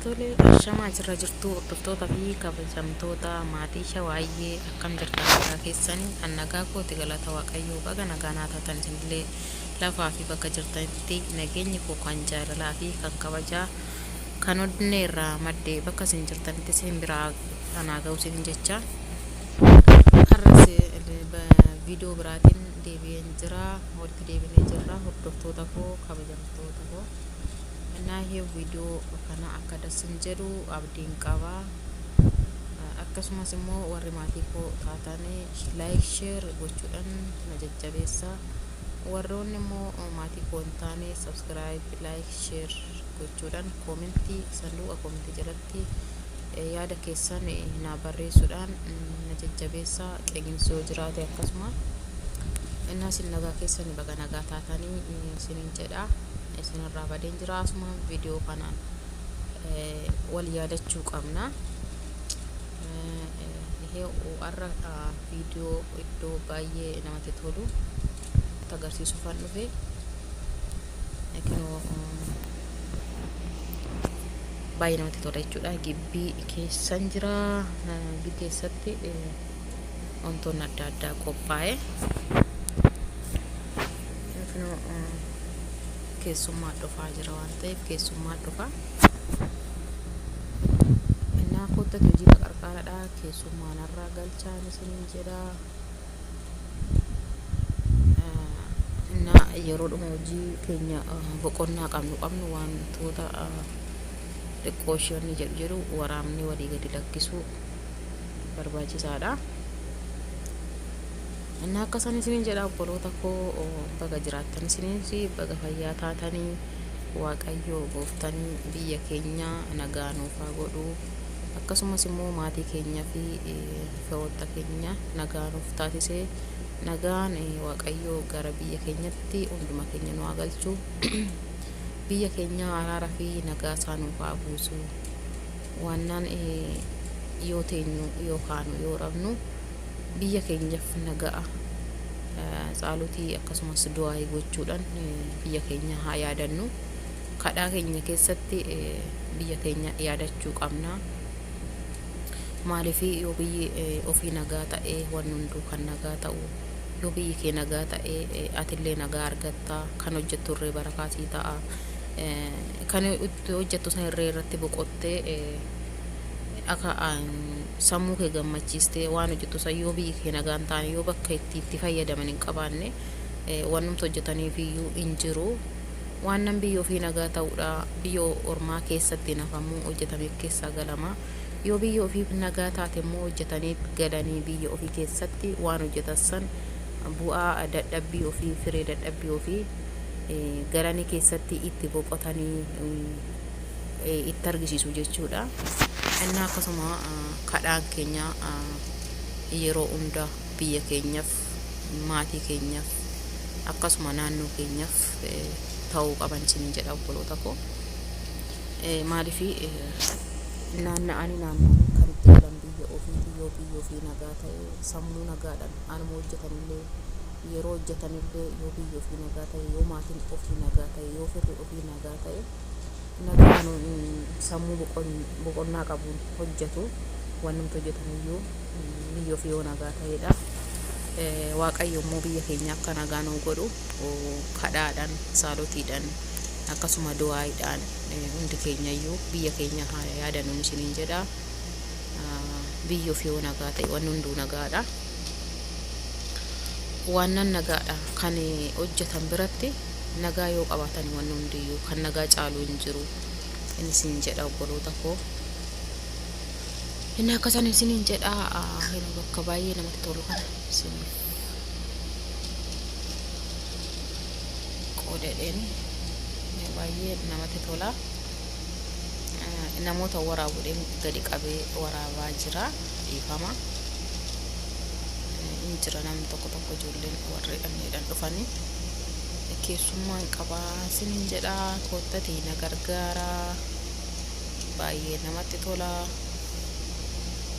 Tole, shamaa jirra jirtu hordoftoota fi kabajamtoota maatii Shawaayee akkam jirtan nagaa keessanii an nagaa kooti galata waaqayyoo baga nagaa naa taatan isinillee lafaa fi bakka jirtanitti nageenyi koo kan jaalalaa fi kan kabajaa kan onnee irraa maddee bakka isin jirtanitti isin biraa anaa ga'u isin jecha har'as viidiyoo biraatiin deebi'een jira walitti deebinee jirra hordoftoota koo kabajamtoota koo. Nah hier video kana akka dasin jedhu abdiin qaba akkasumas immoo warri maatii koo taatanii like share gochuudhaan na jajjabeessa warroonni immoo maatii koo hin taane subscribe like share gochuudhaan commenti sanduuqa commenti jalatti yaada keessan na barreessuudhaan na jajjabeessa qeeqimsoo jiraate akkasuma innas nagaa keessan baga nagaa taatanii isinin jedha isinirraa badeen jira asuma viidiyoo kanaan wal yaadachuu qabna ihe warra viidiyoo iddoo baay'ee namatti tolu agarsiisuuf kan dhufe ekinoo baay'ee namatti tola jechuudha gibbii keessan jira gibbii keessatti wantoonni adda addaa qophaa'e ekinoo keessummaa dhufaa jira waan ta'eef keessummaa dhufaa innaa kottatti hojii qarqaradha keessummaa narraa galchaan isiniin jedha innaa yeroodhuma hojii keenya boqonnaa qabnu wantoota xiqqoo isheen jedhu waraabni walii gadi lakkisuu barbaachisaadha. Nah akkasan isinin jedha obboloota koo baga jiraattan isinis baga fayyaa taatanii waaqayyoo gooftanii biyya keenya nagaa nuuf haa godhu akkasumas immoo maatii keenya fi firoota keenya nagaa nuuf taasisee nagaan waaqayyoo gara biyya keenyatti hunduma keenya nu haa galchu biyya keenya araara fi nagaa isaa nuuf haa buusu waannaan yoo teenyu yoo kaanu yoo dhabnu biyya keenyaaf nagaa saalutii akkasumas du'aa gochuudhaan biyya keenya haa yaadannu kadhaa keenya keessatti biyya keenya yaadachuu qabna maaliif yoo biyyi ofii nagaa ta'ee waan hunduu kan nagaa ta'u yoo biyyi kee nagaa ta'ee atillee nagaa argatta kan hojjettu irree barakaatii ta'a kan hojjettu san irratti boqottee akka sammuu kee gammachiistee waan hojjettu san yoo biyyi kee nagaan taane yoo bakka itti fayyadaman hin qabaanne wanumti hojjetaniif iyyuu hin jiru waan nan biyya ofii nagaa ta'uudha biyya ormaa keessatti nafamuu hojjetamee keessaa galama yoo biyya ofii nagaa taate immoo hojjetanii galanii biyya ofii keessatti waan hojjetan bu'aa dadhabbii ofii firee dadhabbii ofii galanii keessatti itti boqotanii itti argisiisu jechuudha. Innaa akkasuma kadhaan keenya yeroo hunda biyya keenyaaf maatii keenyaaf akkasuma naannoo keenyaaf ta'uu qaban isiniin jedha obboloota koo maaliif naanna'anii kan itti galan biyya ofii nagaa ta'e sammuu nagaadhaan anuma hojjetanillee yeroo hojjetanillee yoo biyya ofii nagaa ta'e yoo maatiin ofii nagaa ta'e yoo firri ofii nagaa ta'e nagaan sammuu boqonnaa qabuun hojjetu wanumti hojjetaniyyuu biyya ofii yoo nagaa ta'edha waaqayyo immoo biyya keenya akka nagaa nu godhu kadhaadhaan saalotiidhaan akkasuma du'aadhaan hundi keenyayyuu biyya keenya haa yaadannu isiniin jedha biyya ofii yoo nagaa ta'e waan hunduu nagaadha waan nagaadha kan hojjetan biratti nagaa yoo qabaatan waan hundiyyuu kan nagaa caalu hin jiru isiniin jedha obboloota koo inni akkasan isiniin jedha bakka baay'ee namatti tolu kana isiniif qoodadheen baay'ee namatti tola namoota waraabuudhaan gadi qabee waraabaa jira dhiifama hin jira namni tokko ijoolleen warri dhanneedhaan dhufanii keessummaan qabaa isiniin jedha koottatii na gargaara baay'ee namatti tola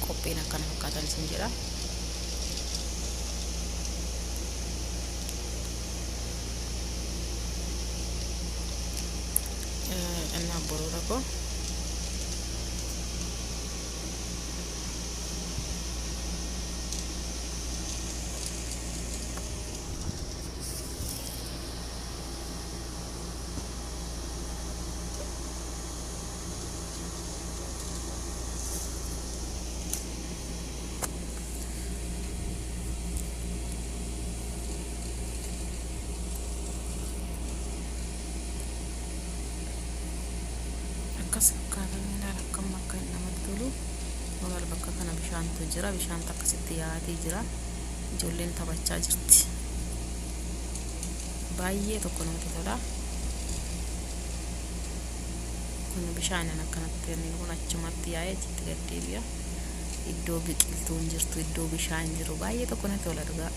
qophiin akkana fakkaatan isin jedha innaa boroota koo akkas fakkaatan ilaala akkam akka inni namatti tolu. Walaal bakka kana bishaantu jira, bishaan akkasitti yaa'atee jira, ijoolleen taphachaa jirti. Baay'ee tokko namatti tola. Kun bishaan akkanatti inni kun achumatti yaa'ee achitti gad deebi'a. Iddoo biqiltuun jirtu, iddoo bishaan jiru baay'ee tokko namatti tola dhugaa.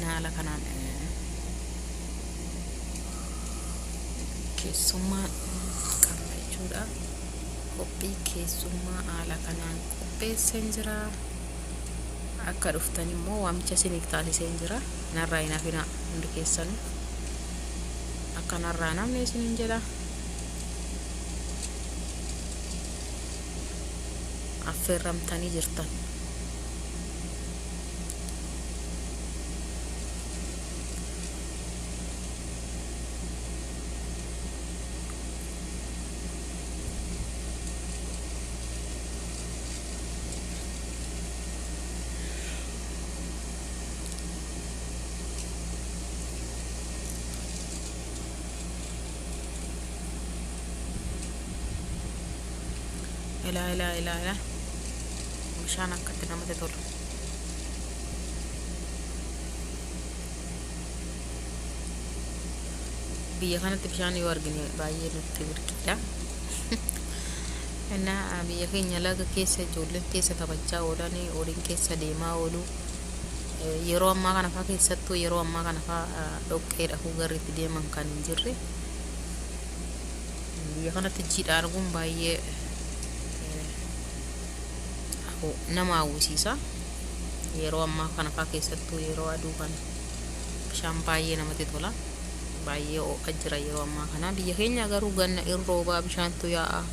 Naala kanaan keessummaa qaba jechuudha. Qophii keessummaa haala kanaan qopheesseen jira. Akka dhuftan immoo waamicha isiniif taasiseen jira. Narraa hin hafina hundi keessan. Akka narraa namni isiniin jedha. Affeerramtanii jirtan. Ila bishaan akkatti namatti tolu. Biyya kanatti bishaan yoo argine baay'ee nutti birqidha. Innaa biyya keenya laga keessa ijoolleen keessa taphachaa oolan, horiin keessa deemaa oolu. Yeroo ammaa kana fa'aa keessattuu yeroo ammaa kana fa'aa dhoqqeedha garri itti deeman kan hin jirre. Biyya kanatti jiidha arguun baay'ee nama hawwisiisa. Yeroo ammaa kana fa'aa keessattuu yeroo aduu kana bishaan baay'ee namatti tola. Baay'ee ho'a jira yeroo ammaa kana. Biyya keenya garuu ganna irroobaa bishaantu yaa'a.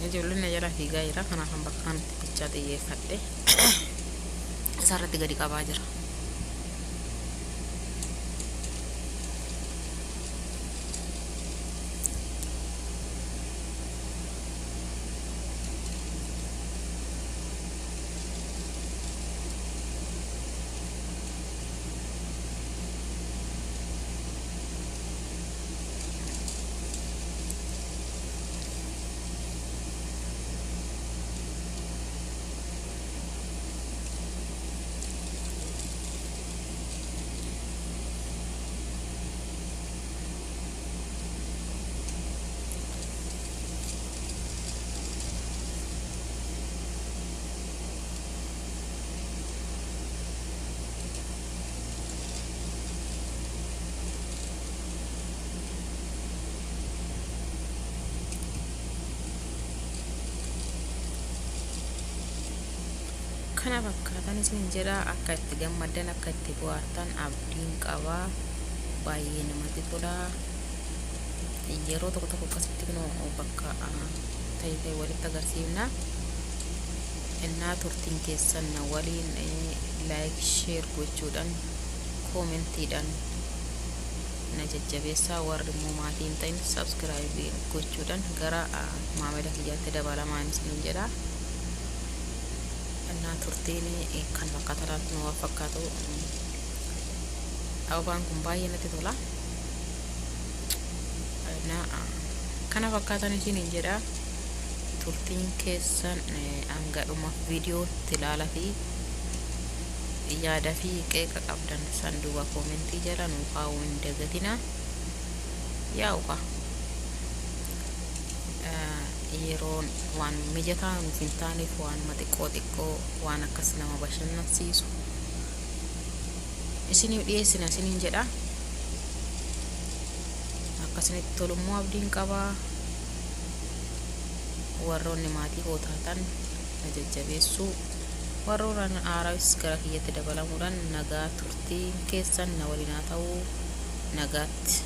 Ijoolleen jala fiigaa jira, kanaaf bakkaan bichaa xiyyeeffadhe isarratti gadi qabaa jira. Kana fakkaatan isin jedha. Akka itti gammaddan, akka itti bohaartan abdiin qaba. Baay'ee namatti tola. Yeroo tokko tokko akkasitti bakka ta'e walitti agarsiifna. Innaa turtiin keessan waliin like share gochuudhaan koomentiidhaan na jajjabeessaa. Warri immoo maatii hin ta'in subscribe gochuudhaan gara maamila kiyyaatti dabalamaan isin jedha. Innaa turtiin kan fakkaatan nu fakkaatu. Ababaan kun baay'ee natti tola. Kana fakkaatan isin jedha. Turtiin keessan hanga dhuma viidiyootti ilaalaa fi yaada fi qeeqa qabdan sanduuqa koomentii jala nuuf kaa'uu hin dagatinaa. Yaa'uqa yeroon waan mijataa nuuf hin taaneef waan xiqqoo waan akkas nama bashannansiisu isiniif dhiyeessina isiniin jedha. Akkasinitti tolummoo abdiin qabaa. Warroonni maatii koo taatan na jajjabeessuu, warroonni haaraas gara kiyyatti dabalamuudhaan nagaa turtii keessan na waliin haa ta'uu. Nagaatti.